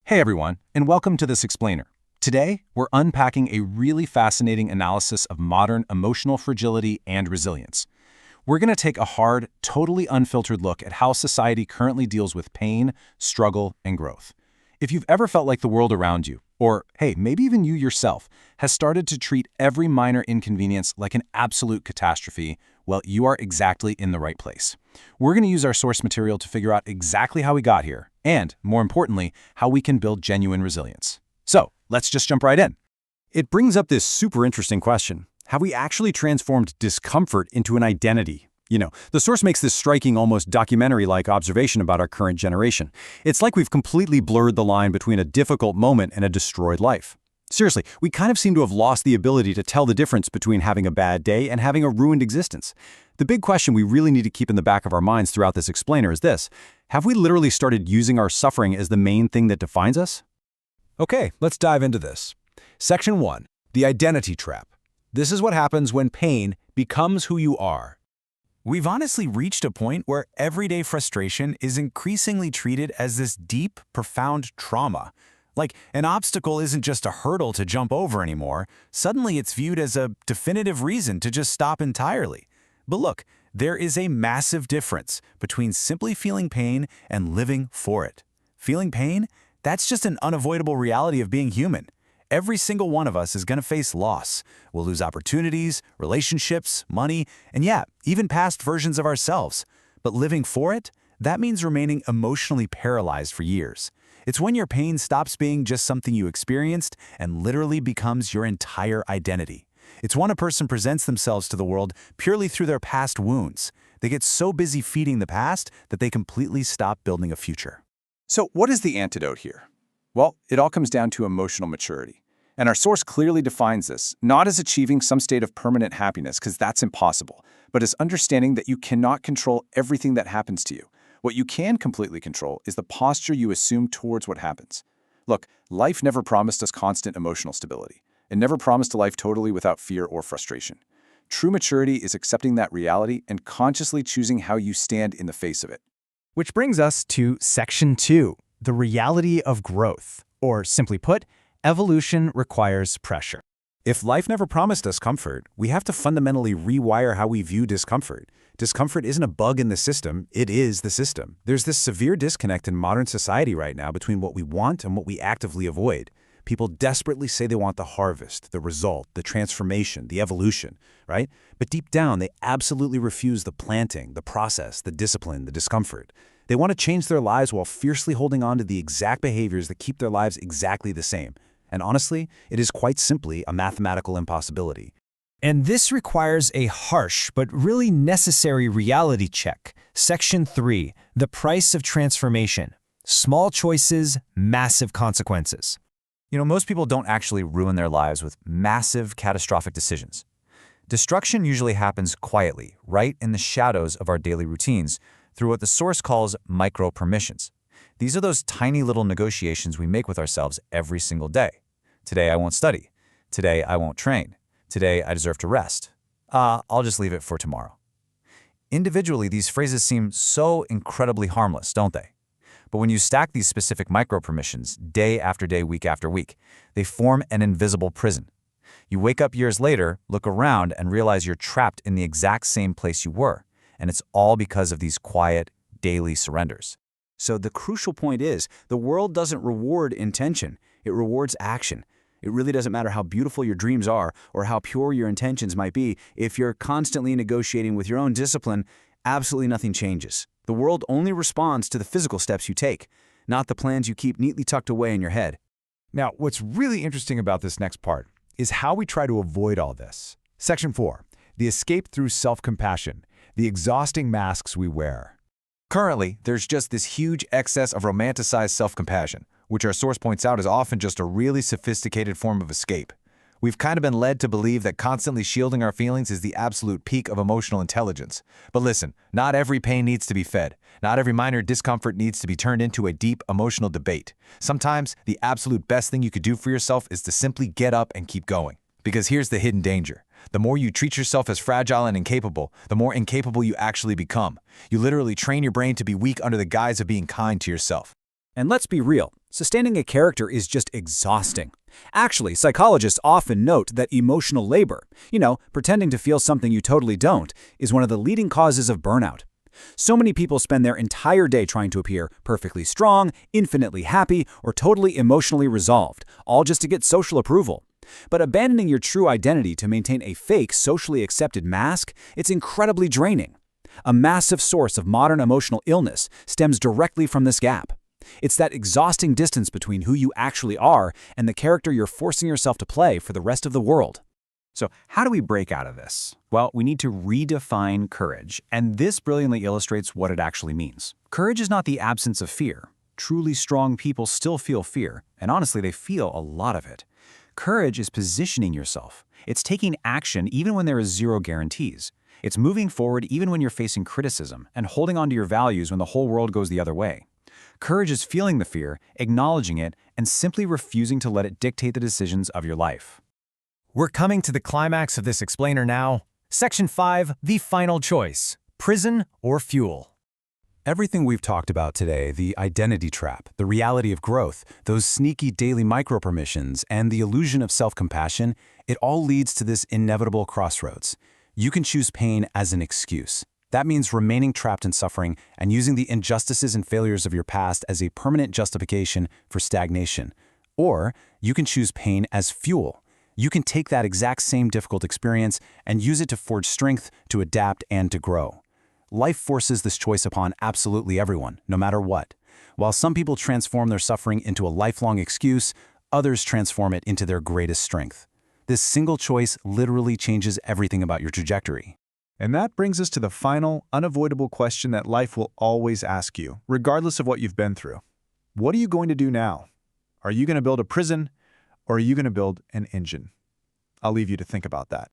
Hey everyone, and welcome to This Explainer. Today, we're unpacking a really fascinating analysis of modern emotional fragility and resilience. We're going to take a hard, totally unfiltered look at how society currently deals with pain, struggle, and growth. If you've ever felt like the world around you, or hey, maybe even you yourself, has started to treat every minor inconvenience like an absolute catastrophe, well, you are exactly in the right place. We're going to use our source material to figure out exactly how we got here, and, more importantly, how we can build genuine resilience. So, let's just jump right in. It brings up this super interesting question. Have we actually transformed discomfort into an identity? The source makes this striking, almost documentary-like observation about our current generation. It's like we've completely blurred the line between a difficult moment and a destroyed life. Seriously, we kind of seem to have lost the ability to tell the difference between having a bad day and having a ruined existence. The big question we really need to keep in the back of our minds throughout this explainer is this: have we literally started using our suffering as the main thing that defines us? Okay, let's dive into this. Section 1. The Identity Trap. This is what happens when pain becomes who you are. We've honestly reached a point where everyday frustration is increasingly treated as this deep, profound trauma. Like, an obstacle isn't just a hurdle to jump over anymore. Suddenly it's viewed as a definitive reason to just stop entirely. But look, there is a massive difference between simply feeling pain and living for it. Feeling pain? That's just an unavoidable reality of being human. Every single one of us is going to face loss. We'll lose opportunities, relationships, money, and yeah, even past versions of ourselves. But living for it? That means remaining emotionally paralyzed for years. It's when your pain stops being just something you experienced and literally becomes your entire identity. It's when a person presents themselves to the world purely through their past wounds. They get so busy feeding the past that they completely stop building a future. So, what is the antidote here? Well, it all comes down to emotional maturity. And our source clearly defines this, not as achieving some state of permanent happiness, because that's impossible, but as understanding that you cannot control everything that happens to you. What you can completely control is the posture you assume towards what happens. Look, life never promised us constant emotional stability. It never promised a life totally without fear or frustration. True maturity is accepting that reality and consciously choosing how you stand in the face of it. Which brings us to Section 2, the reality of growth. Or simply put, evolution requires pressure. If life never promised us comfort, we have to fundamentally rewire how we view discomfort. Discomfort isn't a bug in the system, it is the system. There's this severe disconnect in modern society right now between what we want and what we actively avoid. People desperately say they want the harvest, the result, the transformation, the evolution, right? But deep down, they absolutely refuse the planting, the process, the discipline, the discomfort. They want to change their lives while fiercely holding on to the exact behaviors that keep their lives exactly the same. And honestly, it is quite simply a mathematical impossibility. And this requires a harsh but really necessary reality check. Section 3, the price of transformation. Small choices, massive consequences. Most people don't actually ruin their lives with massive, catastrophic decisions. Destruction usually happens quietly, right in the shadows of our daily routines, through what the source calls micro-permissions. These are those tiny little negotiations we make with ourselves every single day. Today I won't study. Today I won't train. Today I deserve to rest. I'll just leave it for tomorrow. Individually, these phrases seem so incredibly harmless, don't they? But when you stack these specific micro-permissions day after day, week after week, they form an invisible prison. You wake up years later, look around, and realize you're trapped in the exact same place you were. And it's all because of these quiet, daily surrenders. So the crucial point is, the world doesn't reward intention, it rewards action. It really doesn't matter how beautiful your dreams are or how pure your intentions might be. If you're constantly negotiating with your own discipline, absolutely nothing changes. The world only responds to the physical steps you take, not the plans you keep neatly tucked away in your head. Now, what's really interesting about this next part is how we try to avoid all this. Section 4. The escape through self-compassion. The exhausting masks we wear. Currently, there's just this huge excess of romanticized self-compassion, which our source points out is often just a really sophisticated form of escape. We've kind of been led to believe that constantly shielding our feelings is the absolute peak of emotional intelligence. But listen, not every pain needs to be fed. Not every minor discomfort needs to be turned into a deep emotional debate. Sometimes, the absolute best thing you could do for yourself is to simply get up and keep going. Because here's the hidden danger. The more you treat yourself as fragile and incapable, the more incapable you actually become. You literally train your brain to be weak under the guise of being kind to yourself. And let's be real, Sustaining a character is just exhausting. Actually, psychologists often note that emotional labor, pretending to feel something you totally don't, is one of the leading causes of burnout. So many people spend their entire day trying to appear perfectly strong, infinitely happy, or totally emotionally resolved, all just to get social approval. But abandoning your true identity to maintain a fake, socially accepted mask, it's incredibly draining. A massive source of modern emotional illness stems directly from this gap. It's that exhausting distance between who you actually are and the character you're forcing yourself to play for the rest of the world. So how do we break out of this? Well, we need to redefine courage, and this brilliantly illustrates what it actually means. Courage is not the absence of fear. Truly strong people still feel fear, and honestly, they feel a lot of it. Courage is positioning yourself. It's taking action even when there is zero guarantees. It's moving forward even when you're facing criticism, and holding on to your values when the whole world goes the other way. Courage is feeling the fear, acknowledging it, and simply refusing to let it dictate the decisions of your life. We're coming to the climax of this explainer now. Section 5, the final choice, prison or fuel. Everything we've talked about today, the identity trap, the reality of growth, those sneaky daily micro-permissions, and the illusion of self-compassion, it all leads to this inevitable crossroads. You can choose pain as an excuse. That means remaining trapped in suffering and using the injustices and failures of your past as a permanent justification for stagnation. Or you can choose pain as fuel. You can take that exact same difficult experience and use it to forge strength, to adapt, and to grow. Life forces this choice upon absolutely everyone, no matter what. While some people transform their suffering into a lifelong excuse, others transform it into their greatest strength. This single choice literally changes everything about your trajectory. And that brings us to the final, unavoidable question that life will always ask you, regardless of what you've been through. What are you going to do now? Are you going to build a prison, or are you going to build an engine? I'll leave you to think about that.